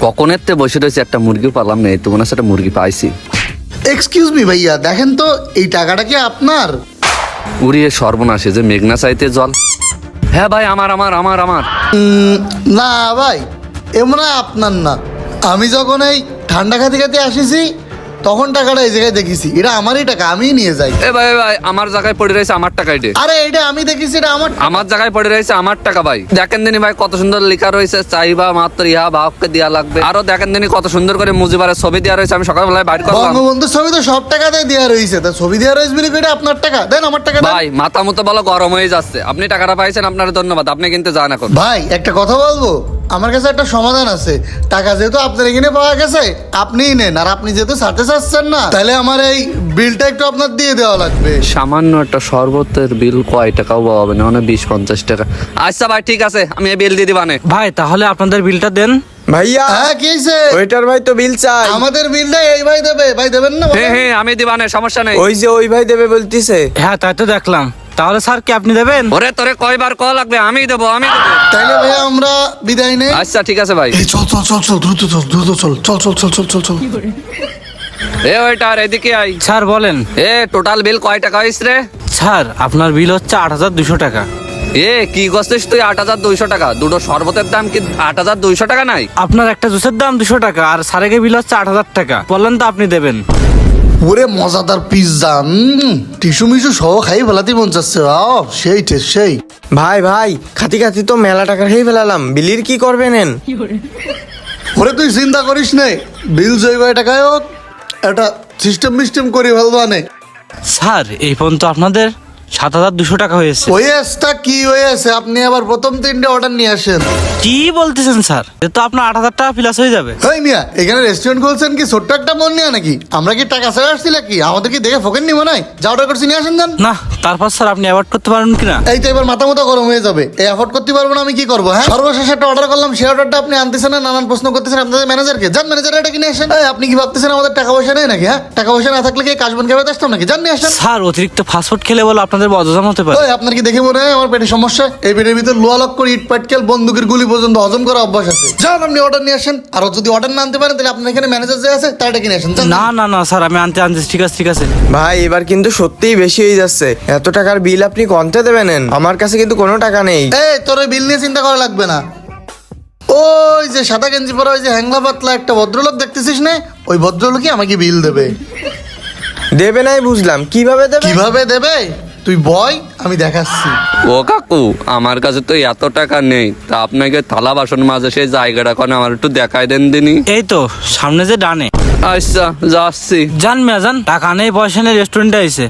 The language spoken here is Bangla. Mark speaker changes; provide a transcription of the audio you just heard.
Speaker 1: কখনের তে বসে রয়েছে একটা মুরগি পারলাম না, এই তো মনে হচ্ছে একটা মুরগি পাইছি।
Speaker 2: এক্সকিউজ মি ভাইয়া, দেখেন তো এই টাকাটা কি আপনার?
Speaker 1: উড়িয়ে সর্বনাশে যে মেঘনা চাইতে জল। হ্যাঁ ভাই, আমার আমার আমার আমার
Speaker 2: না ভাই, এমন আপনার না। আমি যখন এই ঠান্ডা খাতে খাতে আসিছি তখন টাকাটা এই জায়গায় দেখেছি, এটা আমারই টাকা, আমিই নিয়ে যাই।
Speaker 1: এ ভাই ভাই, আমার জায়গায় পড়ে রয়েছে আমার টাকা। এটা
Speaker 2: আরে এটা আমি দেখেছি, এটা আমার
Speaker 1: আমার জায়গায় পড়ে রয়েছে আমার টাকা ভাই। দেখেন দিনি ভাই কত সুন্দর লেখা রয়েছে, চাইবা মাত্র ইহা ভাবকে দেওয়া লাগবে। আরো দেখেন দিনি কত সুন্দর করে মুজিবারের ছবি দেওয়া রয়েছে। আমি সকালবেলায় বাইর করলাম।
Speaker 2: বঙ্গবন্ধুর ছবি তো সব টাকাতেই দেওয়া রয়েছে, তা ছবি দেওয়া রয়েছে বলে এটা আপনার টাকা। দেন আমার টাকা দেন।
Speaker 1: ভাই মাথা মতো বলো গরম হয়ে যাচ্ছে। আপনি টাকাটা পাইছেন, আপনার ধন্যবাদ। আপনি কিন্তু যান এখন।
Speaker 2: ভাই একটা কথা বলবো, আমার কাছে একটা সমাধান আছে। টাকা যেহেতু আপনার এখানে পাওয়া গেছে, আপনিই নেন। আর আপনি যেহেতু ছাড়তে চাচ্ছেন না, তাহলে আমার এই বিলটা একটু আপনার দিয়ে দেওয়া লাগবে।
Speaker 1: সামান্য একটা শরবতের বিল কয় টাকাও পাবে না, মানে 20-50 টাকা। আচ্ছা ভাই ঠিক আছে, আমি এই বিল দিয়ে দিবানে।
Speaker 3: ভাই তাহলে আপনাদের বিলটা দেন।
Speaker 4: ভাইয়া
Speaker 2: হ্যাঁ কি হয়েছে?
Speaker 4: ওইটার ভাই তো বিল চাই।
Speaker 2: আমাদের বিলটা এই ভাই দেবে। ভাই দেবেন না?
Speaker 1: হ্যাঁ হ্যাঁ, আমি দিবানে, সমস্যা নেই।
Speaker 4: ওই যে ওই ভাই দেবে বলতিছে।
Speaker 3: হ্যাঁ তাই তো দেখলাম। তাহলে স্যার কি আপনি দেবেন?
Speaker 1: ওরে তোরে কয়বার কল লাগবে, আমি দেবো আমি দেবো।
Speaker 2: তাইলে ভাই আমরা বিদায় নেই।
Speaker 1: আচ্ছা ঠিক আছে ভাই।
Speaker 2: এই চল চল চল চল, দ্রুত চল, দ্রুত চল, চল চল চল চল চল চল।
Speaker 1: এ ওইটার এদিকে আই।
Speaker 3: স্যার বলেন।
Speaker 1: এ টোটাল বিল কয় টাকা হইছে রে?
Speaker 3: স্যার আপনার বিল হচ্ছে 8,200 টাকা।
Speaker 1: এ কি করছিস তুই? 8,200 টাকা? দুটো শরবতের দাম কি 8,200 টাকা নাই?
Speaker 3: আপনার একটা জুসের দাম 200 টাকা আর স্যারের বিল হচ্ছে 8,000 টাকা। বললেন তো আপনি দেবেন।
Speaker 2: ওরে মজাদার পিৎজা, টিস্যু মিশু সহ খাই ফেলাতেই মন চাচ্ছে। সেই টেস্ট সেই।
Speaker 4: ভাই ভাই খাতি খাতি তো মেলা টাকা খেয়ে ফেলালাম, বিলির কি করবেন?
Speaker 2: ওরে তুই চিন্তা করিস নে, বিল জয় টাকায় হোক একটা সিস্টেম করে ফেলবা নে।
Speaker 3: স্যার এই পর্যন্ত আপনাদের 7,200 টাকা হয়েছে।
Speaker 2: ওয়েসটা কি হয়েছে? আপনি আবার প্রথম 3টে অর্ডার নিয়ে আসেন।
Speaker 3: কি বলতেছেন স্যার? এ তো আপনার 8,000 টাকা প্লাস হয়ে যাবে।
Speaker 2: হেই মিয়া, এখানে রেস্টুরেন্ট খুলছেন কি ছোট্ট একটা মন নিয়ে নাকি? আমরা কি টাকা ছাড়া আসছি নাকি? আমাদের কি দেখে ফোকেন নিব নাই? যা অর্ডার করছি নিয়ে আসেন দেন।
Speaker 3: না তারপর স্যার আপনি অ্যাভয়েড করতে পারবেন কিনা?
Speaker 2: এই তো এবার মাথা মতো গরম হয়ে যাবে। এই অ্যাফোর্ড করতে পারবো না, আমি কি করবো? হ্যাঁ, সর্বশেষ একটা অর্ডার করলাম, সেই অর্ডারটা আপনি আনতেছেন না, নানান প্রশ্ন করতেছেন আপনাদের ম্যানেজারকে। যান ম্যানেজার এটা কিনে আসেন। এই, আপনি কি ভাবতেছেন আমাদের টাকা পয়সা নেই নাকি? হ্যাঁ, টাকা পয়সা না থাকলে কি কাশবন খাবে আসতাম নাকি? যান নিয়ে আসেন।
Speaker 3: স্যার অতিরিক্ত ফাস্টফুড খেলে বলে আপনাদের বদহজম হতে পারে।
Speaker 2: ওই, আপনার কি দেখে মনে হয় আমার পেটের সমস্যা? এই পেটের ভিতর লোয়া লক করে ইট পাটকেল বন্দুকের গুলি পর্যন্ত হজম করা অভ্যাস আছে। যান আপনি অর্ডার নিয়ে আসেন। আর যদি অর্ডার না আনতে পারেন তাহলে আপনার এখানে ম্যানেজার যে আছে তার কিনে আসেন। যান।
Speaker 3: না না না স্যার আমি আনতে ঠিক আছে ঠিক আছে।
Speaker 4: ভাই এবার কিন্তু সত্যিই বেশি হয়ে যাচ্ছে। এত টাকার বিল আপনি কমতে দেবেন? আমার কাছে কিন্তু কোনো টাকা নেই।
Speaker 2: এই তোর ওই বিল নিয়ে চিন্তা করা লাগবে না। ওই যে সাদা গেঞ্জি পরা ওই যে হ্যাংলা পাতলা একটা ভদ্রলোক দেখতেছিস না, ওই ভদ্রলোকই আমাকে বিল দেবে।
Speaker 4: দেবে নাই বুঝলাম, কিভাবে দেবে?
Speaker 2: কিভাবে দেবে তুই বয়, আমি দেখাচ্ছি।
Speaker 1: ও কাকু, আমার কাছে তো এত টাকা নেই, তা আপনাকে থালা বাসন মাঝে সেই জায়গাটা কোন আমার একটু দেখাই দেন দিনি।
Speaker 3: এই তো সামনে যে ডানে।
Speaker 1: আচ্ছা যাচ্ছি।
Speaker 3: যান মিয়া যান, টাকা নেই পয়সা নেই, রেস্টুরেন্টে আইছে।